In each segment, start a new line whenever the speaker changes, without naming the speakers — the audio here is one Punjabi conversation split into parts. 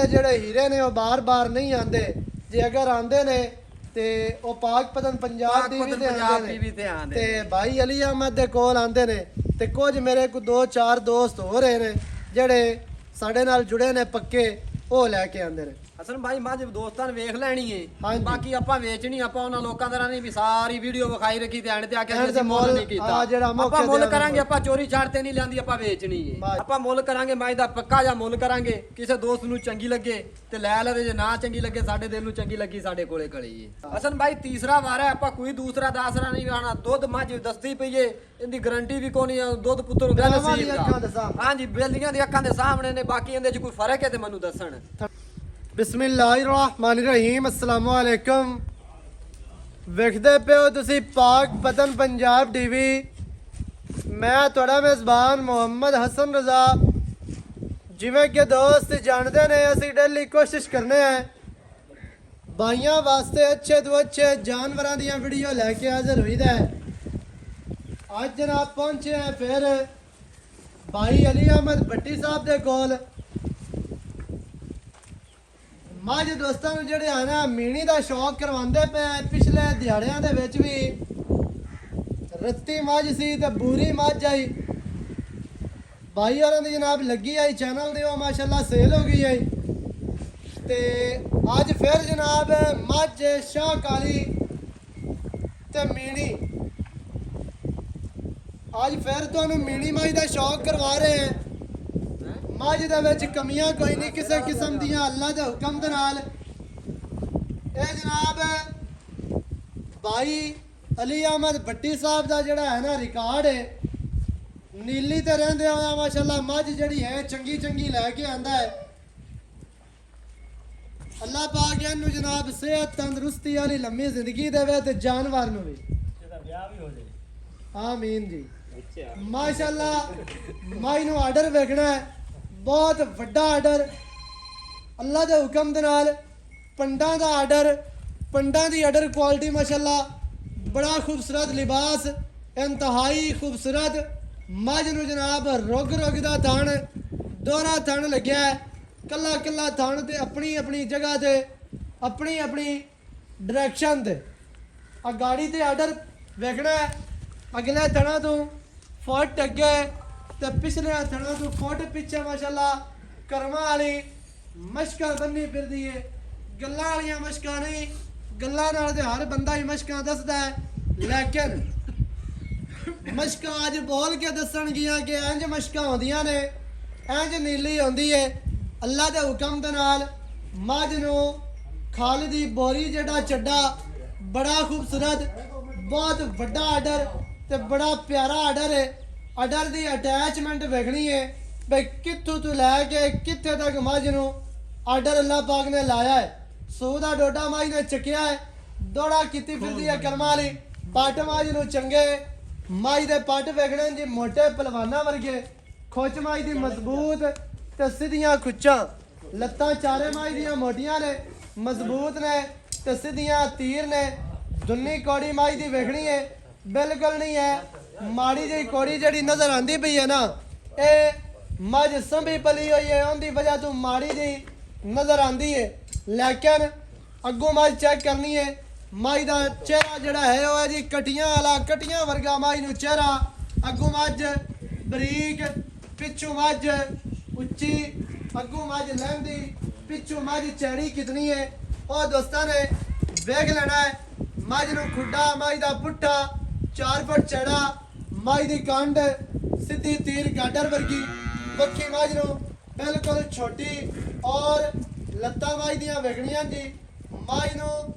ਜਿਹੜੇ ਹੀਰੇ ਨੇ ਉਹ ਬਾਰ-ਬਾਰ ਨਹੀਂ ਆਉਂਦੇ। ਜੇ ਅਗਰ ਆਉਂਦੇ ਨੇ ਤੇ ਉਹ ਪਾਕ ਪਤਨ ਪੰਜਾਬ ਟੀਵੀ ਤੇ ਆਉਂਦੇ ਨੇ ਤੇ ਭਾਈ ਅਲੀ ਅਹਿਮਦ ਦੇ ਕੋਲ ਆਉਂਦੇ ਨੇ। ਤੇ ਕੁਝ ਮੇਰੇ ਕੋ 2-4 ਦੋਸਤ ਹੋ ਰਹੇ ਨੇ ਜਿਹੜੇ ਸਾਡੇ ਨਾਲ ਜੁੜੇ ਨੇ ਪੱਕੇ, ਉਹ ਲੈ ਕੇ ਆਉਂਦੇ ਨੇ।
ਹਸਨ ਭਾਈ ਮੱਝ ਦੋਸਤਾਂ ਨੇ ਵੇਖ ਲੈਣੀ ਏ,
ਬਾਕੀ
ਆਪਾਂ ਵੇਚਣੀ। ਆਪਾਂ ਉਹਨਾਂ ਲੋਕਾਂ ਤਰ੍ਹਾਂ ਨਹੀਂ ਵੀ ਸਾਰੀ ਵੀਡੀਓ ਵਿਖਾਈ ਰੱਖੀ ਤੇ ਐਂਡ ਤੇ ਆ ਕੇ
ਅਸੀਂ ਮੁੱਲ
ਨਹੀਂ ਕੀਤਾ। ਆਪਾਂ ਮੁੱਲ ਕਰਾਂਗੇ, ਆਪਾਂ ਚੋਰੀ ਛਾੜ ਤੇ ਨਹੀਂ ਲਿਆਂਦੀ, ਆਪਾਂ ਵੇਚਣੀ ਏ। ਆਪਾਂ ਮੁੱਲ ਕਰਾਂਗੇ ਮੱਝ ਦਾ ਪੱਕਾ ਜਾਂ ਮੁੱਲ ਕਰਾਂਗੇ। ਕਿਸੇ ਦੋਸਤ ਨੂੰ ਚੰਗੀ ਲੱਗੇ ਤੇ ਲੈ ਲਵੇ, ਜੇ ਨਾ ਚੰਗੀ ਲੱਗੇ ਸਾਡੇ ਦਿਲ ਨੂੰ ਚੰਗੀ ਲੱਗੀ ਸਾਡੇ ਕੋਲੇ ਖੜੀ ਏ। ਹਸਨ ਭਾਈ ਤੀਸਰਾ ਵਾਰ ਹੈ, ਆਪਾਂ ਕੋਈ ਦੂਸਰਾ ਦਾਸਰਾ ਨਹੀਂ ਆਣਾ। ਦੁੱਧ ਮੱਝ ਦੱਸਦੀ ਪਈ ਏ, ਇਹਦੀ ਗਾਰੰਟੀ ਵੀ ਕੋਈ ਨਹੀਂ। ਦੁੱਧ ਪੁੱਤਰ ਹੁੰਦਾ ਨਸੀਬ ਦਾ। ਹਾਂਜੀ ਬੇਲੀਆਂ ਦੀ ਅੱਖਾਂ ਦੇ ਸਾਹਮਣੇ ਨੇ। ਬਾਕੀ ਇਹਦੇ 'ਚ ਕੋਈ ਫਰਕ ਹੈ ਤੇ ਮੈਨੂੰ ਦੱਸਣ।
ਬਿਸਮਿल्लाहिर्रहमानिर्रहीम अस्सलाम वालेकुम। ਵੇਖਦੇ ਪਿਓ ਤੁਸੀਂ ਪਾਕ ਪਤਨ ਪੰਜਾਬ ਟੀਵੀ। ਮੈਂ ਤੁਹਾਡਾ ਮੇਜ਼ਬਾਨ ਮੁਹੰਮਦ ਹਸਨ ਰਜ਼ਾ। ਜਿਵੇਂ ਕਿ ਦੋਸਤ ਜਾਣਦੇ ਨੇ, ਅਸੀਂ ਡੇਲੀ ਕੋਸ਼ਿਸ਼ ਕਰਨੇ ਆ ਭਾਈਆਂ ਵਾਸਤੇ ਅੱਛੇ ਤੋਂ ਅੱਛੇ ਜਾਨਵਰਾਂ ਦੀਆਂ ਵੀਡੀਓ ਲੈ ਕੇ ਹਾਜ਼ਰ ਹੋਈਦਾ ਹੈ। ਅੱਜ ਜਨਾਬ ਪਹੁੰਚੇ ਆ ਫਿਰ ਭਾਈ ਅਲੀ ਅਹਿਮਦ ਭੱਟੀ ਸਾਹਿਬ ਦੇ ਕੋਲ। ਮੱਝ ਦੋਸਤਾਂ ਨੂੰ ਜਿਹੜੇ ਆ ਨਾ ਮੀਣੀ ਦਾ ਸ਼ੌਕ ਕਰਵਾਉਂਦੇ ਪਏ। ਪਿਛਲੇ ਦਿਹਾੜਿਆਂ ਦੇ ਵਿੱਚ ਵੀ ਰੱਤੀ ਮੱਝ ਸੀ ਤੇ ਬੂਰੀ ਮੱਝ ਆਈ। ਭਾਈ ਹੋਰਾਂ ਦੀ ਜਨਾਬ ਲੱਗੀ ਆਈ ਚੈਨਲ ਦੇ, ਉਹ ਮਾਸ਼ਾਅੱਲਾ ਸੇਲ ਹੋ ਗਈ ਆਈ। ਤੇ ਅੱਜ ਫਿਰ ਜਨਾਬ ਮੱਝ ਸ਼ਾਹ ਕਾਲੀ ਤੇ ਮੀਣੀ, ਅੱਜ ਫਿਰ ਤੁਹਾਨੂੰ ਮੀਣੀ ਮੱਝ ਦਾ ਸ਼ੌਕ ਕਰਵਾ ਰਹੇ ਹਾਂ। ਮੱਝ ਦੇ ਵਿੱਚ ਕਮੀਆਂ ਕੋਈ ਨਹੀਂ ਕਿਸੇ ਕਿਸਮ ਦੀਆਂ, ਅੱਲਾ ਦੇ ਹੁਕਮ ਦੇ ਨਾਲ। ਇਹ ਜਨਾਬ ਭਾਈ ਅਲੀ ਅਹਿਮਦ ਭੱਟੀ ਸਾਹਿਬ ਦਾ ਜਿਹੜਾ ਹੈ ਨਾ ਰਿਕਾਰਡ ਹੈ, ਨੀਲੀ ਤੇ ਰਹਿੰਦੇ ਹੋਇਆ ਮਾਸ਼ਾਅੱਲਾ ਮੱਝ ਜਿਹੜੀ ਹੈ ਚੰਗੀ ਚੰਗੀ ਲੈ ਕੇ ਆਂਦਾ ਹੈ। ਅੱਲਾ ਪਾਕ ਇਹਨੂੰ ਜਨਾਬ ਸਿਹਤ ਤੰਦਰੁਸਤੀ ਵਾਲੀ ਲੰਮੀ ਜ਼ਿੰਦਗੀ ਦੇਵੇ ਤੇ ਜਾਨਵਰ ਨੂੰ ਵੀ
ਇਹਦਾ ਵਿਆਹ ਵੀ ਹੋ ਜਾਏ।
ਆਮੀਨ ਜੀ। ਮਾਸ਼ਾਅੱਲਾ ਮੱਝ ਨੂੰ ਆਰਡਰ ਵੇਖਣਾ ਹੈ, ਬਹੁਤ ਵੱਡਾ ਆਰਡਰ ਅੱਲਾ ਦੇ ਹੁਕਮ ਦੇ ਨਾਲ। ਪੰਡਾਂ ਦਾ ਆਰਡਰ, ਪੰਡਾਂ ਦੀ ਆਰਡਰ ਕੁਆਲਿਟੀ ਮਾਸ਼ਾਅੱਲਾ, ਬੜਾ ਖੂਬਸੂਰਤ ਲਿਬਾਸ, ਇੰਤਹਾਈ ਖੂਬਸੂਰਤ। ਮੱਝ ਨੂੰ ਜਨਾਬ ਰੁਗ ਰੁਗ ਦਾ ਥਣ, ਦੋਹਰਾ ਥਣ ਲੱਗਿਆ ਹੈ। ਕੱਲਾ ਕੱਲਾ ਥਣ ਤੇ ਆਪਣੀ ਆਪਣੀ ਜਗ੍ਹਾ ਤੇ, ਆਪਣੀ ਆਪਣੀ ਡਾਇਰੈਕਸ਼ਨ ਤੇ। ਆ ਗਾੜੀ ਤੇ ਆਰਡਰ ਵੇਖਣਾ ਹੈ। ਅਗਲੇ ਥਣਾ ਤੋਂ ਫੁੱਟ ਅੱਗੇ ਤੇ ਪਿਛਲੇ ਥਣਾ ਤੋਂ ਫੁੱਟ ਪਿੱਛੇ ਮਾਸ਼ਾਅੱਲਾ ਕਰਮਾਂ ਵਾਲੀ ਮਸ਼ਕਾਂ ਬੰਨੀ ਫਿਰਦੀ ਏ। ਗੱਲਾਂ ਵਾਲੀਆਂ ਮਸ਼ਕਾਂ ਨਹੀਂ, ਗੱਲਾਂ ਨਾਲ ਤੇ ਹਰ ਬੰਦਾ ਹੀ ਮਸ਼ਕਾਂ ਦੱਸਦਾ ਹੈ, ਲੇਕਿਨ ਮਸ਼ਕਾਂ ਅੱਜ ਬੋਲ ਕੇ ਦੱਸਣਗੀਆਂ ਕਿ ਇੰਜ ਮਸ਼ਕਾਂ ਹੁੰਦੀਆਂ ਨੇ, ਇੰਜ ਨੀਲੀ ਹੁੰਦੀ ਏ। ਅੱਲਾ ਦੇ ਹੁਕਮ ਦੇ ਨਾਲ ਮੱਝ ਨੂੰ ਖਾਲਦੀ ਬੋਰੀ ਜਿਹੜਾ ਚੱਡਾ, ਬੜਾ ਖੂਬਸੂਰਤ, ਬਹੁਤ ਵੱਡਾ ਆਰਡਰ ਤੇ ਬੜਾ ਪਿਆਰਾ ਆਰਡਰ ਹੈ। ਆਰਡਰ ਦੀ ਅਟੈਚਮੈਂਟ ਵੇਖਣੀ ਹੈ ਬਈ ਕਿੱਥੋਂ ਤੋਂ ਲੈ ਕੇ ਕਿੱਥੇ ਤੱਕ ਮੱਝ ਨੂੰ ਆਰਡਰ ਅੱਲਾ ਪਾਕ ਨੇ ਲਾਇਆ ਹੈ। ਸੂ ਦਾ ਡੋਡਾ ਮੱਝ ਨੇ ਚੱਕਿਆ ਹੈ, ਦੌੜਾ ਕੀਤੀ ਫਿਰਦੀ ਹੈ ਕਰਮਾਂ ਵਾਲੀ। ਪੱਟ ਮੱਝ ਨੂੰ ਚੰਗੇ, ਮੱਝ ਦੇ ਪੱਟ ਵੇਖਣੇ ਜੀ ਮੋਟੇ ਪਹਿਲਵਾਨਾਂ ਵਰਗੇ, ਖੁੱਚ ਮੱਝ ਦੀ ਮਜ਼ਬੂਤ ਤੇ ਸਿੱਧੀਆਂ ਖੁੱਚਾਂ, ਲੱਤਾਂ ਚਾਰੇ ਮੱਝ ਦੀਆਂ ਮੋਟੀਆਂ ਨੇ, ਮਜ਼ਬੂਤ ਨੇ ਤੇ ਸਿੱਧੀਆਂ ਤੀਰ ਨੇ। ਦੁੰਨੀ ਕੌੜੀ ਮੱਝ ਦੀ ਵੇਖਣੀ ਹੈ, ਬਿਲਕੁਲ ਨਹੀਂ ਹੈ ਮਾੜੀ ਜਿਹੀ ਕੌੜੀ ਜਿਹੜੀ ਨਜ਼ਰ ਆਂਦੀ ਪਈ ਹੈ ਨਾ, ਇਹ ਮੱਝ ਸੰਭੀ ਪਲੀ ਹੋਈ ਹੈ, ਉਹਦੀ ਵਜ੍ਹਾ ਤੋਂ ਮਾੜੀ ਜਿਹੀ ਨਜ਼ਰ ਆਂਦੀ ਹੈ। ਲੇਕਿਨ ਅੱਗੋਂ ਮੱਝ ਚੈੱਕ ਕਰਨੀ ਹੈ। ਮੱਝ ਦਾ ਚਿਹਰਾ ਜਿਹੜਾ ਹੈ ਉਹ ਹੈ ਜੀ ਕਟੀਆਂ ਵਾਲਾ, ਕਟੀਆਂ ਵਰਗਾ ਮੱਝ ਨੂੰ ਚਿਹਰਾ। ਅੱਗੋਂ ਮੱਝ ਬਰੀਕ, ਪਿੱਛੋਂ ਮੱਝ ਉੱਚੀ, ਅੱਗੋਂ ਮੱਝ ਲਹਿੰਦੀ, ਪਿੱਛੋਂ ਮੱਝ ਚੈੜੀ ਕਿਤਨੀ ਹੈ ਉਹ ਦੋਸਤਾਂ ਨੇ ਵੇਖ ਲੈਣਾ ਹੈ। ਮੱਝ ਨੂੰ ਖੁੱਡਾ, ਮੱਝ ਦਾ ਪੁੱਠਾ 4 ਫੁੱਟ ਚੜਾ, ਮੱਝ ਦੀ ਕੰਡ ਸਿੱਧੀ ਤੀਰ ਗਾਡਰ ਵਰਗੀ, ਬੱਕੀ ਮੱਝ ਨੂੰ ਬਿਲਕੁਲ ਛੋਟੀ ਔਰ ਲੱਤਾਂ ਮੱਝ ਦੀਆਂ ਵੇਖਣੀਆਂ ਜੀ। ਮੱਝ ਨੂੰ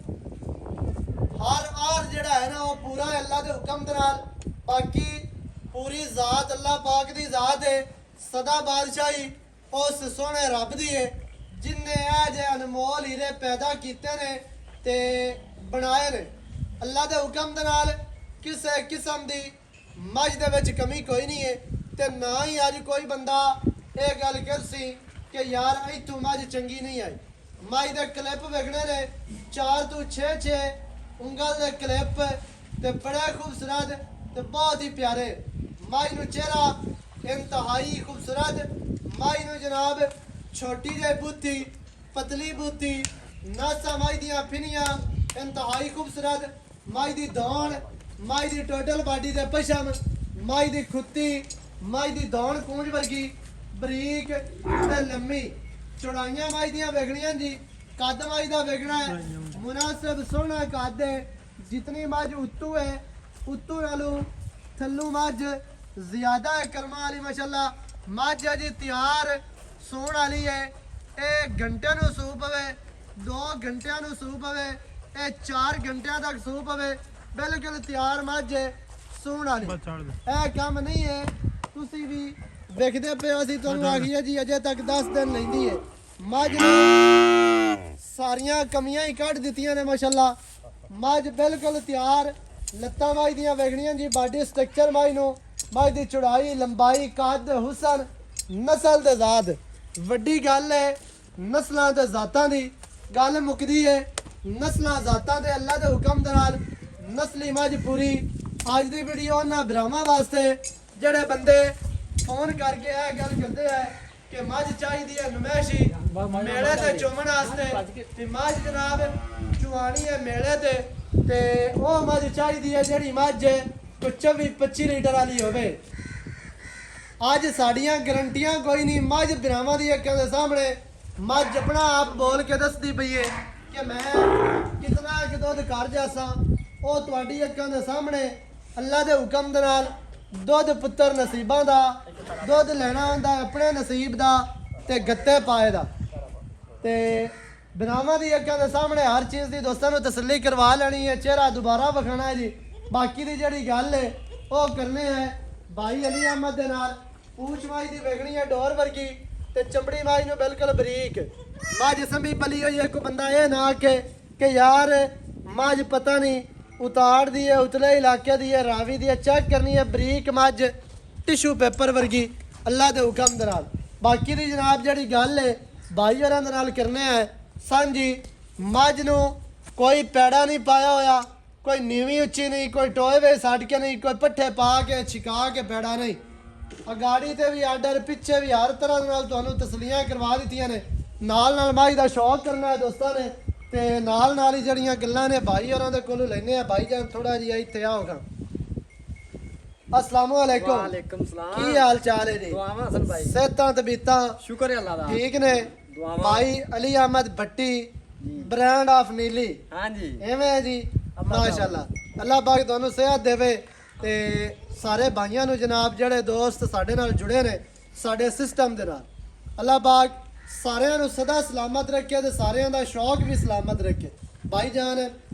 ਹਰ ਆਰ ਜਿਹੜਾ ਹੈ ਨਾ ਉਹ ਪੂਰਾ ਅੱਲਾ ਦੇ ਹੁਕਮ ਦੇ ਨਾਲ। ਬਾਕੀ ਪੂਰੀ ਜ਼ਾਤ ਅੱਲਾ ਪਾਕ ਦੀ ਜ਼ਾਤ ਹੈ, ਸਦਾ ਬਾਦਸ਼ਾਹੀ ਉਸ ਸੋਹਣੇ ਰੱਬ ਦੀ ਹੈ ਜਿਨਨੇ ਇਹ ਜਿਹੇ ਅਨਮੋਲ ਹੀਰੇ ਪੈਦਾ ਕੀਤੇ ਨੇ ਤੇ ਬਣਾਏ ਨੇ ਅੱਲਾ ਦੇ ਹੁਕਮ ਦੇ ਨਾਲ। ਕਿਸੇ ਕਿਸਮ ਦੀ ਮੱਝ ਦੇ ਵਿੱਚ ਕਮੀ ਕੋਈ ਨਹੀਂ ਹੈ ਤੇ ਨਾ ਹੀ ਅੱਜ ਕੋਈ ਬੰਦਾ ਇਹ ਗੱਲ ਕਰ ਸੀ ਕਿ ਯਾਰ ਇੱਥੋਂ ਮੱਝ ਚੰਗੀ ਨਹੀਂ ਆਈ। ਮੱਝ ਦੇ ਕਲਿੱਪ ਵੇਖਣੇ ਨੇ 4 ਤੋਂ 6 ਉਂਗਲ ਦੇ ਕਲਿੱਪ ਤੇ ਬੜੇ ਖੂਬਸੂਰਤ ਤੇ ਬਹੁਤ ਹੀ ਪਿਆਰੇ। ਮੱਝ ਨੂੰ ਚਿਹਰਾ ਇੰਤਹਾਈ ਖੂਬਸੂਰਤ, ਮੱਝ ਨੂੰ ਜਨਾਬ ਛੋਟੀ ਜਿਹੀ ਬੁੱਧੀ ਪਤਲੀ ਬੂਤੀ ਨਾਸਾ ਮਾਈ ਦੀਆਂ ਫਿਨੀਆਂ ਇੰਤਹਾਈ ਖੂਬਸੂਰਤ ਮਾਈ ਦੀ ਦੌਣ ਮਾਈ ਦੀ ਟੋਟਲ ਬਾਡੀ ਦੇ ਪਸ਼ਮ ਮਾਈ ਦੀ ਖੁੱਤੀ ਮਾਈ ਦੀ ਦੌਣ ਕੂੰਜ ਵਰਗੀ ਬਰੀਕ ਤੇ ਲੰਮੀ ਚੌੜਾਈਆਂ ਮਾਈ ਦੀਆਂ ਵੇਖਣੀਆਂ ਜੀ ਕੱਦ ਮਾਈ ਦਾ ਵੇਖਣਾ ਹੈ ਮੁਨਾਸਿਬ ਸੋਹਣਾ ਕੱਦ ਹੈ ਜਿਤਨੀ ਮੱਝ ਉੱਤੂ ਹੈ ਉੱਤੂ ਨਾਲੋਂ ਥੱਲੂ ਮੱਝ ਜ਼ਿਆਦਾ ਹੈ ਕਰਮਾਂ ਵਾਲੀ ਮਾਸ਼ਾਅੱਲਾ ਮੱਝ ਜੀ ਤਿਆਰ ਸੋਹਣ ਵਾਲੀ ਹੈ ਇਹ ਘੰਟੇ ਨੂੰ ਸੂ ਪਵੇ 2 ਘੰਟਿਆਂ ਨੂੰ ਸੂ ਪਵੇ ਇਹ 4 ਘੰਟਿਆਂ ਤੱਕ ਸੂ ਪਵੇ ਬਿਲਕੁਲ ਤਿਆਰ ਮੱਝ ਹੈ ਸੂਣ ਵਾਲੀ ਇਹ ਕੰਮ ਨਹੀਂ ਹੈ ਤੁਸੀਂ ਵੀ ਵੇਖਦੇ ਪਿਓ ਅਸੀਂ ਤੁਹਾਨੂੰ ਆਖੀਏ ਜੀ ਅਜੇ ਤੱਕ 10 ਦਿਨ ਲੈਂਦੀ ਹੈ ਮੱਝ ਨੇ ਸਾਰੀਆਂ ਕਮੀਆਂ ਹੀ ਕੱਢ ਦਿੱਤੀਆਂ ਨੇ ਮਾਸ਼ਾਅੱਲਾ ਮੱਝ ਬਿਲਕੁਲ ਤਿਆਰ ਲੱਤਾਂ ਮਾਈ ਦੀਆਂ ਵੇਖਣੀਆਂ ਜੀ ਬਾਡੀ ਸਟਰਕਚਰ ਮਾਈ ਨੂੰ ਮਾਈ ਦੀ ਚੌੜਾਈ ਲੰਬਾਈ ਕੱਦ ਹੁਸਨ ਨਸਲ ਤੇ ਜ਼ਾਤ ਵੱਡੀ ਗੱਲ ਹੈ ਨਸਲਾਂ ਤੇ ਜ਼ਾਤਾਂ ਦੀ ਗੱਲ ਮੁੱਕਦੀ ਹੈ ਨਸਲਾਂ ਜ਼ਾਤਾਂ ਤੇ ਅੱਲਾ ਦੇ ਹੁਕਮ ਦੇ ਨਾਲ ਨਸਲੀ ਮੱਝ ਪੂਰੀ ਅੱਜ ਦੀ ਵੀਡੀਓ ਉਹਨਾਂ ਭਰਾਵਾਂ ਵਾਸਤੇ ਜਿਹੜੇ ਬੰਦੇ ਫੋਨ ਕਰਕੇ ਇਹ ਗੱਲ ਕਰਦੇ ਆ ਕਿ ਮੱਝ ਚਾਹੀਦੀ ਹੈ ਨੁਮਾਇਸ਼ੀ ਮੇਲੇ ਤੇ ਚੁੰਮਣ ਵਾਸਤੇ ਤੇ ਮੱਝ ਜਨਾਬ ਚੁਆਣੀ ਹੈ ਮੇਲੇ ਤੇ ਉਹ ਮੱਝ ਚਾਹੀਦੀ ਹੈ ਜਿਹੜੀ ਮੱਝ ਕੋਈ 24-25 ਲੀਟਰ ਵਾਲੀ ਹੋਵੇ ਅੱਜ ਸਾਡੀਆਂ ਗਰੰਟੀਆਂ ਕੋਈ ਨਹੀਂ ਮੱਝ ਭਰਾਵਾਂ ਦੀ ਅੱਖਾਂ ਦੇ ਸਾਹਮਣੇ ਮੱਝ ਆਪਣਾ ਆਪ ਬੋਲ ਕੇ ਦੱਸਦੀ ਪਈ ਹੈ ਕਿ ਮੈਂ ਕਿਤਨਾ ਕਿ ਦੁੱਧ ਕਰ ਜਾਸਾਂ ਉਹ ਤੁਹਾਡੀ ਅੱਖਾਂ ਦੇ ਸਾਹਮਣੇ ਅੱਲਾ ਦੇ ਹੁਕਮ ਦੇ ਨਾਲ ਦੁੱਧ ਪੁੱਤਰ ਨਸੀਬਾਂ ਦਾ ਦੁੱਧ ਲੈਣਾ ਹੁੰਦਾ ਆਪਣੇ ਨਸੀਬ ਦਾ ਤੇ ਗੱਤੇ ਪਾਏ ਦਾ ਤੇ ਬਨਾਵਾਂ ਦੀ ਅੱਖਾਂ ਦੇ ਸਾਹਮਣੇ ਹਰ ਚੀਜ਼ ਦੀ ਦੋਸਤਾਂ ਨੂੰ ਤਸੱਲੀ ਕਰਵਾ ਲੈਣੀ ਹੈ ਚਿਹਰਾ ਦੁਬਾਰਾ ਵਿਖਾਣਾ ਹੈ ਜੀ ਬਾਕੀ ਦੀ ਜਿਹੜੀ ਗੱਲ ਹੈ ਉਹ ਕਰਨੇ ਹੈ ਭਾਈ ਅਲੀ ਅਹਿਮਦ ਦੇ ਨਾਲ ਪੂਛ ਮਾਈ ਦੀ ਵੇਖਣੀ ਹੈ ਡੋਰ ਵਰਗੀ ਤੇ ਚਮੜੀ ਮਾਈ ਨੂੰ ਬਿਲਕੁਲ ਬਰੀਕ ਮੱਝ ਸੰਭੀ ਪਲੀ ਹੋਈ ਹੈ ਕੋਈ ਬੰਦਾ ਇਹ ਨਾ ਕਿ ਯਾਰ ਮੱਝ ਪਤਾ ਨਹੀਂ ਉਤਾੜ ਦੀ ਹੈ ਉਤਲੇ ਇਲਾਕੇ ਦੀ ਹੈ ਰਾਵੀ ਦੀ ਹੈ ਚੈੱਕ ਕਰਨੀ ਹੈ ਬਰੀਕ ਮੱਝ ਟਿਸ਼ੂ ਪੇਪਰ ਵਰਗੀ ਅੱਲਾ ਦੇ ਹੁਕਮ ਦੇ ਨਾਲ ਬਾਕੀ ਦੀ ਜਨਾਬ ਜਿਹੜੀ ਗੱਲ ਹੈ ਭਾਈ ਹੋਰਾਂ ਦੇ ਨਾਲ ਕਰਨੇ ਹੈ ਸਾਂਝੀ ਮੱਝ ਨੂੰ ਕੋਈ ਪੈੜਾ ਨਹੀਂ ਪਾਇਆ ਹੋਇਆ ਕੋਈ ਨੀਵੀਂ ਉੱਚੀ ਨਹੀਂ ਕੋਈ ਟੋਏ ਵੇ ਛੱਡ ਕੇ ਨਹੀਂ ਕੋਈ ਪੱਠੇ ਪਾ ਕੇ ਛਿਕਾ ਕੇ ਪੈੜਾ ਨਹੀਂ ਅਗਾੜੀ ਤੇ ਵੀ ਆਰਡਰ ਪਿੱਛੇ ਵੀ ਹਰ ਤਰ੍ਹਾਂ ਨਾਲ ਤੁਹਾਨੂੰ ਤਸਲੀਆਂ ਕਰਵਾ ਦਿੱਤੀਆਂ ਨੇ ਨਾਲ ਮੱਝ ਦਾ ਸ਼ੌਕ ਕਰਨਾ ਹੈ ਦੋਸਤਾਂ ਨੇ ਤੇ ਨਾਲ ਹੀ ਜਿਹੜੀਆਂ ਗੱਲਾਂ ਨੇ ਭਾਈ ਹੋਰਾਂ ਦੇ ਕੋਲੋਂ ਲੈਣੇ ਆ ਭਾਈ ਜਾਨ ਥੋੜਾ ਜਿਹਾ ਇੱਥੇ ਆਓਗਾ अस्सलाम वालेकुम
वालेकुम सलाम
की हाल चाल है जी
दुआवां हसन भाई
सेहतां तबीयतां
शुक्र है अल्लाह दा
ठीक ने
दुआवां
भाई अली अहमद भट्टी ब्रांड ऑफ नीली
हां जी
एवें है जी माशाअल्लाह अल्लाह पाक ਤੁਹਾਨੂੰ ਸਿਹਤ ਦੇਵੇ ਤੇ ਸਾਰੇ ਭਾਈਆਂ ਨੂੰ ਜਨਾਬ ਜਿਹੜੇ ਦੋਸਤ ਸਾਡੇ ਨਾਲ ਜੁੜੇ ਨੇ ਸਾਡੇ ਸਿਸਟਮ ਦੇ ਨਾਲ ਅੱਲਾਹ ਪਾਕ ਸਾਰਿਆਂ ਨੂੰ ਸਦਾ ਸਲਾਮਤ ਰੱਖੇ ਤੇ ਸਾਰਿਆਂ ਦਾ ਸ਼ੌਕ ਵੀ ਸਲਾਮਤ ਰੱਖੇ ਭਾਈ ਜਾਨ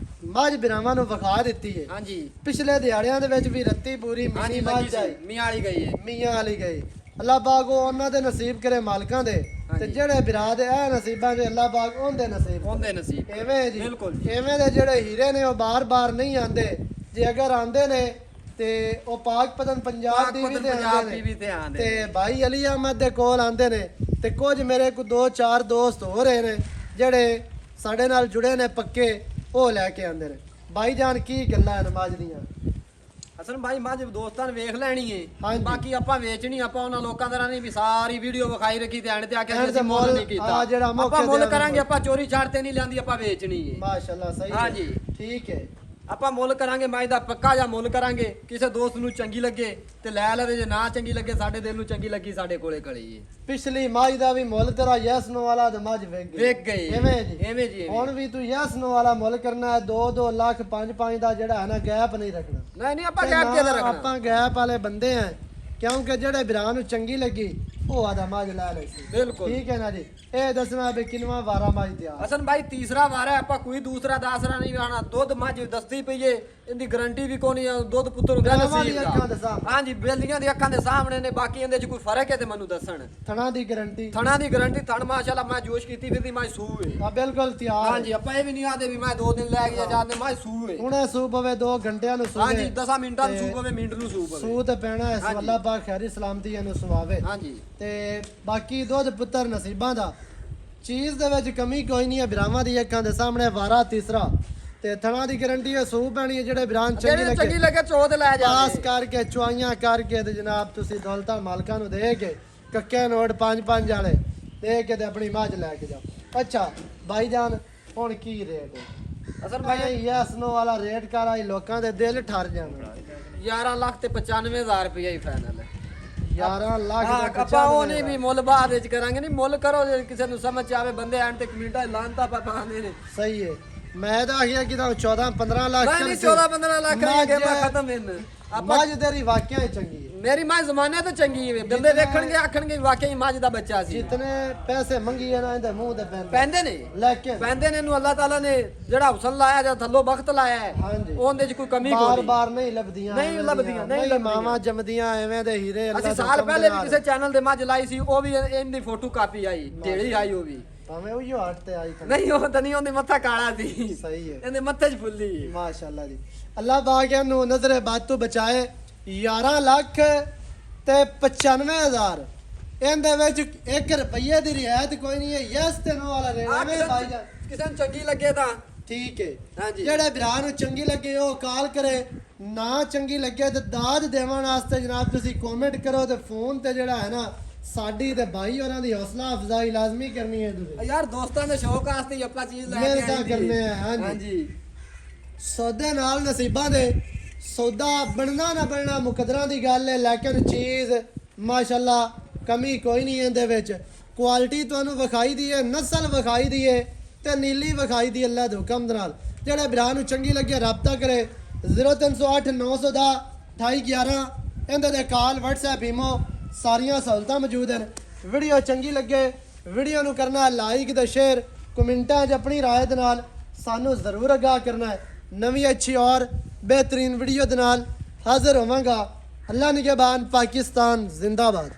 ਮੱਝ ਬਿਰਾਵਾਂ ਨੂੰ ਵਿਖਾ ਦਿੱਤੀ ਹੈ
ਹਾਂਜੀ
ਪਿਛਲੇ ਦਿਹਾੜਿਆਂ ਦੇ ਵਿੱਚ ਵੀ ਰੱਤੀ ਪੂਰੀ ਮੀਨੀ ਮੱਝ ਆਈ
ਮੀਆਂ ਵਾਲੀ ਗਈ ਹੈ
ਮੀਆਂ ਵਾਲੀ ਗਈ ਅੱਲਾਹ ਪਾਕ ਉਹਨਾਂ ਦੇ ਨਸੀਬ ਕਰੇ ਮਾਲਕਾਂ ਦੇ ਤੇ ਜਿਹੜੇ ਬਿਰਾ ਦੇ ਇਹ ਨਸੀਬਾਂ ਦੇ ਅੱਲਾਹ ਪਾਕ ਉਹਦੇ ਨਸੀਬ ਐਵੇਂ ਜੀ
ਬਿਲਕੁਲ
ਐਵੇਂ ਦੇ ਜਿਹੜੇ ਹੀਰੇ ਨੇ ਉਹ ਬਾਰ-ਬਾਰ ਨਹੀਂ ਆਉਂਦੇ ਜੇ ਅਗਰ ਆਉਂਦੇ ਨੇ ਤੇ ਉਹ ਪਾਕ ਪਤਨ ਪੰਜਾਬ ਦੀ ਵੀ ਤੇ ਆਉਂਦੇ ਤੇ ਭਾਈ ਅਲੀ ਅਹਿਮਦ ਦੇ ਕੋਲ ਆਉਂਦੇ ਨੇ ਤੇ ਕੁਝ ਮੇਰੇ ਕੋ 2-4 ਦੋਸਤ ਹੋ ਰਹੇ ਨੇ ਜਿਹੜੇ ਸਾਡੇ ਨਾਲ ਜੁੜੇ ਨੇ ਪੱਕੇ ਉਹ ਲੈ ਕੇ ਆਉਂਦੇ ਨੇ ਭਾਈ ਜਾਨ ਕੀ ਗੱਲਾਂ ਨਮਾਜ਼ ਦੀਆਂ
ਹਸਨ ਭਾਈ ਮੱਝ ਦੋਸਤਾਂ ਨੇ ਵੇਖ ਲੈਣੀ ਏ
ਹਾਂਜੀ।
ਬਾਕੀ ਆਪਾਂ ਵੇਚਣੀ ਆਪਾਂ ਉਹਨਾਂ ਲੋਕਾਂ ਦਾ ਨਹੀਂ ਵੀ ਸਾਰੀ ਵੀਡੀਓ ਵਿਖਾਈ ਰੱਖੀ ਤੇ ਐਂਡ ਤੇ ਆ ਕੇ
ਐਂਡ ਤੇ
ਅਸੀਂ ਮੁੱਲ ਨਹੀਂ
ਹਾਂ, ਜਿਹੜਾ
ਕੀਤਾ
ਮੌਕੇ
ਆਪਾਂ ਮੁੱਲ
ਤੇ
ਕਰਾਂਗੇ ਆਪਾਂ ਚੋਰੀ ਛਾੜ ਤੇ ਨਹੀਂ ਲੈਂਦੀ ਆਪਾਂ ਵੇਚਣੀ ਏ
ਮਾਸ਼ਾਅੱਲਾ ਸਹੀ ਹੈ
ਹਾਂਜੀ।
ਠੀਕ ਹੈ
ਆਪਾਂ ਮੁੱਲ ਕਰਾਂਗੇ ਮੱਝ ਦਾ ਪੱਕਾ ਜਾਂ ਮੁੱਲ ਕਰਾਂਗੇ ਕਿਸੇ ਦੋਸਤ ਨੂੰ ਚੰਗੀ ਲੱਗੇ ਤੇ ਲੈ ਲਵੇ ਜੇ ਨਾ ਚੰਗੀ ਲੱਗੇ ਸਾਡੇ ਦਿਲ ਨੂੰ ਚੰਗੀ ਲੱਗੀ ਸਾਡੇ ਕੋਲੇ ਖੜੀ ਏ
ਪਿਛਲੀ ਮੱਝ ਦਾ ਵੀ ਮੁੱਲ ਤੇਰਾ ਯੈਸ ਨੋ ਵਾਲਾ ਤੇ ਮੱਝ ਵੇਖ
ਗਈ
ਐਵੇਂ ਜੀ ਹੁਣ ਵੀ ਤੂੰ ਯੈਸ ਨੋ ਵਾਲਾ ਮੁੱਲ ਕਰਨਾ ਹੈ 2-2 ਲੱਖ 5-5 ਦਾ ਜਿਹੜਾ ਹੈ ਨਾ ਗੈਪ ਨਹੀਂ ਰੱਖਣਾ
ਨਹੀਂ ਆਪਾਂ ਗੈਪ ਕਿਹਦਾ ਰੱਖਣਾ
ਆਪਾਂ ਗੈਪ ਵਾਲੇ ਬੰਦੇ ਆ ਕਿਉਂਕਿ ਜਿਹੜੇ ਬਿਰਾਂ ਨੂੰ ਚੰਗੀ ਲੱਗੀ ਉਹ ਆਦਾ ਮੱਝ ਲੈ ਲਈ ਸੀ
ਬਿਲਕੁਲ
ਠੀਕ ਹੈ ਨਾ ਜੀ ਇਹ ਦੱਸਣਾ ਵੀ ਕਿੰਨਵਾਂ ਵਾਰਾ ਮੱਝ ਦਿਆ
ਹਸਨ ਭਾਈ ਤੀਸਰਾ ਵਾਰ ਹੈ ਆਪਾਂ ਕੋਈ ਦੂਸਰਾ ਦਾਸਰਾ ਨਹੀਂ ਆਣਾ ਦੁੱਧ ਮੱਝ ਦੱਸਦੀ ਪਈ ਏ ਇਹਦੀ ਗਾਰੰਟੀ ਵੀ ਕੋਈ ਨਹੀਂ ਦੁੱਧ ਪੁੱਤਰ ਹੁੰਦਾ ਹਾਂਜੀ ਬੇਲੀਆਂ ਦੀ ਅੱਖਾਂ ਦੇ ਸਾਹਮਣੇ ਨੇ ਬਾਕੀ ਇਹਦੇ ਚ ਕੋਈ ਫਰਕ ਹੈ ਤੇ ਮੈਨੂੰ ਦੱਸਣ
ਥਣਾ ਦੀ ਗਾਰੰਟੀ
ਥਣ ਮਾਸ਼ਾਅੱਲਾ ਮੈਂ ਜੋਸ਼ ਕੀਤੀ ਫਿਰਦੀ ਮੈਂ ਸੂ ਏ
ਆ ਬਿਲਕੁਲ ਤਿਆਰ
ਹਾਂਜੀ ਆਪਾਂ ਇਹ ਵੀ ਨਹੀਂ ਆਦੇ ਵੀ ਮੈਂ 2 ਦਿਨ ਲੈ ਗਿਆ ਜਾਂਦੇ ਮੈਂ ਸੂ ਏ
ਹੁਣੇ ਸੂ ਪਵੇ 2 ਘੰਟਿਆਂ ਨੂੰ ਸੂ
ਹਾਂਜੀ 10 ਮਿੰਟਾਂ ਨੂੰ ਸੂ ਪਵੇ ਮਿੰਟ ਨੂੰ ਸੂ ਪਵੇ
ਸੂ ਤੇ ਪੈਣਾ ਇਸ ਅੱਲਾਹ ਪਾਕ ਖੈਰੀ ਸਲਾਮਤੀ ਇਹਨੂੰ ਸੁਵਾਵੇ
ਹਾਂਜੀ
ਤੇ ਬਾਕੀ ਦੁੱਧ ਪੁੱਤਰ ਨਸੀਬਾਂ ਦਾ ਚੀਜ਼ ਦੇ ਵਿੱਚ ਕਮੀ ਕੋਈ ਨਹੀਂ ਹੈ ਬਿਰਾਵਾਂ ਦੀ ਅੱਖਾਂ ਦੇ ਸਾਹਮਣੇ ਵਾਰਾ ਤੀਸਰਾ ਤੇ ਥਣਾ ਦੀ ਗਾਰੰਟੀ ਹੈ ਸੂ ਪੈਣੀ ਹੈ ਜਿਹੜੇ ਬਿਰਾਂ
ਚੰਗੀ ਲੱਗੇ ਚੋਦ ਲੈ ਜਾ
ਪਾਸ ਕਰਕੇ ਚੁਆਈਆਂ ਕਰਕੇ ਤੇ ਜਨਾਬ ਤੁਸੀਂ ਦੌਲਤਾਂ ਮਾਲਕਾਂ ਨੂੰ ਦੇ ਕੇ ਕੱਕੇ ਨੋਟ 5-5 ਵਾਲੇ ਦੇ ਕੇ ਤੇ ਆਪਣੀ ਮੱਝ ਲੈ ਕੇ ਜਾਓ ਅੱਛਾ ਭਾਈਜਾਨ ਹੁਣ ਕੀ ਰੇਟ ਹੈ
ਅਸਰ
ਭਾਈ
ਭਾਈ
ਯੈਸ ਨੋ ਵਾਲਾ ਰੇਟ ਕਰ ਆਈ ਲੋਕਾਂ ਦੇ ਦਿਲ ਠਰ ਜਾਣ
11 ਲੱਖ ਤੇ 95000 ਰੁਪਏ ਹੀ ਫਾਈਨਲ ਹੈ
11 ਲੱਖ
ਹਾਂ
ਦੇ
ਆਪਾਂ ਉਹ ਨਹੀਂ ਵੀ ਮੁੱਲ ਬਾਅਦ ਵਿੱਚ ਕਰਾਂਗੇ ਨਹੀਂ ਮੁੱਲ ਕਰੋ ਜੇ ਕਿਸੇ ਨੂੰ ਸਮਝ ਆਵੇ ਬੰਦੇ ਐਂਡ ਤੇ ਕਮੈਂਟਾਂ ਲਾਂਤਾ ਪਾਉਂਦੇ ਨੇ
ਸਹੀ ਹੈ ਮੈਂ ਤਾਂ ਆਖਿਆ ਕਿ ਤਾਂ 14 15 ਲੱਖ
ਨਹੀਂ 14 15 ਲੱਖ ਕਰਾਂਗੇ ਮੈਂ ਖਤਮ ਇਹਨਾਂ ਆਪਾਂ
ਮੱਝ ਤੇਰੀ ਵਾਕਿਆ ਹੀ ਚੰਗੀ ਹੈ
ਮੇਰੀ ਮਾਂ ਜ਼ਮਾਨੇ ਤੋਂ ਚੰਗੀ ਹੈ ਬੰਦੇ ਵੇਖਣਗੇ ਆਖਣਗੇ ਵਾਕਈ ਮੱਝ ਦਾ ਬੱਚਾ ਸੀ
ਜਿਤਨੇ ਪੈਸੇ ਮੰਗੀ ਹੈ ਨਾ ਇਹਦੇ ਮੂੰਹ ਤੇ
ਪੈਂਦੇ ਨੇ
ਲੇਕਿਨ
ਪੈਂਦੇ ਨੇ ਇਹਨੂੰ ਅੱਲਾਹ ਤਾਲਾ ਨੇ ਜਿਹੜਾ ਹੁਸਨ ਲਾਇਆ ਜਾਂ ਥੱਲੋਂ ਵਕਤ ਲਾਇਆ ਹੈ
ਹਾਂਜੀ
ਉਹਦੇ 'ਚ ਕੋਈ ਕਮੀ
ਬਾਰ
ਕੋਈ
ਬਾਰ ਨਹੀਂ ਲੱਭਦੀਆਂ
ਨਹੀਂ
ਐਵੇਂ
ਲੱਭਦੀਆਂ,
ਦੀਆਂ।
ਨਹੀਂ
ਮਾਵਾਂ ਜੰਮਦੀਆਂ ਐਵੇਂ ਦੇ ਹੀਰੇ
ਅਸੀਂ
ਅੱਲਾਹ ਦੇ
ਸਾਲ
ਹੁਕਮ
ਪਹਿਲੇ
ਦੇ
ਵੀ
ਨਾਲ।
ਕਿਸੇ ਚੈਨਲ ਦੇ ਮੱਝ ਲਾਈ ਸੀ ਉਹ ਵੀ ਇਹਦੀ ਫੋਟੋ ਕਾਪੀ ਆਈ ਢੇੜੀ ਆਈ ਉਹ ਵੀ
ਭਾਵੇਂ ਉਹੀ ਹੱਟ ਤੇ ਆਈ ਤਾਂ
ਨਹੀਂ ਉਹ ਤਾਂ ਨਹੀਂ ਉਹਦੇ ਮੱਥਾ ਕਾਲਾ ਸੀ
ਸਹੀ ਹੈ
ਇਹਦੇ ਮੱਥੇ 'ਚ ਫੁੱਲੀ
ਮਾਸ਼ਾਅੱਲਾ ਜੀ ਅੱਲਾਹ ਪਾਕ ਨੂੰ ਨਜ਼ਰੇ ਬਾਤ ਤੋਂ ਬਚਾਏ 11 ਲੱਖ ਤੇ 95000 ਇਹਦੇ ਵਿੱਚ 1 ਰੁਪਏ ਦੀ ਰਿਆਇਤ ਕੋਈ ਨਹੀਂ ਹੈ ਯੈਸ ਤੇ ਨੋ ਵਾਲਾ ਰੇਟ
ਆਹ
ਐਵੇਂ ਭਾਈਜਾਨ
ਕਿਸੇ ਨੂੰ ਚੰਗੀ ਲੱਗੇ ਤਾਂ
ਠੀਕ ਹੈ
ਹਾਂਜੀ
ਜਿਹੜੇ ਭਰਾ ਨੂੰ ਚੰਗੀ ਲੱਗੇ ਉਹ ਕਾਲ ਕਰੇ ਨਾ ਚੰਗੀ ਲੱਗੇ ਤੇ ਦਾਜ ਦੇਵਣ ਵਾਸਤੇ ਜਨਾਬ ਤੁਸੀਂ ਕਮੈਂਟ ਕਰੋ ਤੇ ਫੋਨ ਤੇ ਜਿਹੜਾ ਹੈ ਨਾ ਸਾਡੀ ਤੇ ਭਾਈ ਹੋਰਾਂ ਦੀ ਹੌਸਲਾ ਅਫਜ਼ਾਈ ਲਾਜ਼ਮੀ ਕਰਨੀ ਹੈ ਤੁਸੀਂ
ਯਾਰ ਦੋਸਤਾਂ ਦੇ ਸ਼ੌਕ ਵਾਸਤੇ ਹੀ ਆਪਾਂ ਚੀਜ਼ ਲੈ ਕੇ
ਮਿਹਨਤਾਂ
ਆਈ ਸੀ।
ਕਰਨੇ ਆ, ਹਾਂਜੀ।
ਹਾਂਜੀ
ਸੌਦੇ ਨਾਲ ਨਸੀਬਾਂ ਦੇ ਸੌਦਾ ਬਣਨਾ ਨਾ ਬਣਨਾ ਮੁਕੱਦਰਾਂ ਦੀ ਗੱਲ ਹੈ ਲੇਕਿਨ ਚੀਜ਼ ਮਾਸ਼ਾਅੱਲਾ ਕਮੀ ਕੋਈ ਨਹੀਂ ਇਹਦੇ ਵਿੱਚ ਕੁਆਲਿਟੀ ਤੁਹਾਨੂੰ ਵਿਖਾਈ ਦੀ ਹੈ ਨਸਲ ਵਿਖਾਈ ਦੀ ਹੈ ਤੇ ਨੀਲੀ ਵਿਖਾਈ ਦੀ ਅੱਲਾ ਦੇ ਹੁਕਮ ਦੇ ਨਾਲ ਜਿਹੜੇ ਭਰਾ ਨੂੰ ਚੰਗੀ ਲੱਗੇ ਰਾਬਤਾ ਕਰੇ 0308 900 ਦਾ 2811 ਇਹਦੇ ਦੇ ਕਾਲ WhatsApp ਈਮੋ ਸਾਰੀਆਂ ਸਹੂਲਤਾਂ ਮੌਜੂਦ ਹਨ ਵੀਡੀਓ ਚੰਗੀ ਲੱਗੇ ਵੀਡੀਓ ਨੂੰ ਕਰਨਾ ਲਾਈਕ ਤੇ ਸ਼ੇਅਰ ਕਮੈਂਟਾਂ 'ਚ ਆਪਣੀ ਰਾਏ ਦੇ ਨਾਲ ਸਾਨੂੰ ਜ਼ਰੂਰ ਆਗਾਹ ਕਰਨਾ ਹੈ ਨਵੀਂ ਅੱਛੀ ਔਰ बेहतरीन वीडियो के नाल हाजिर होवांगा अल्लाह निगहबान पाकिस्तान जिंदाबाद।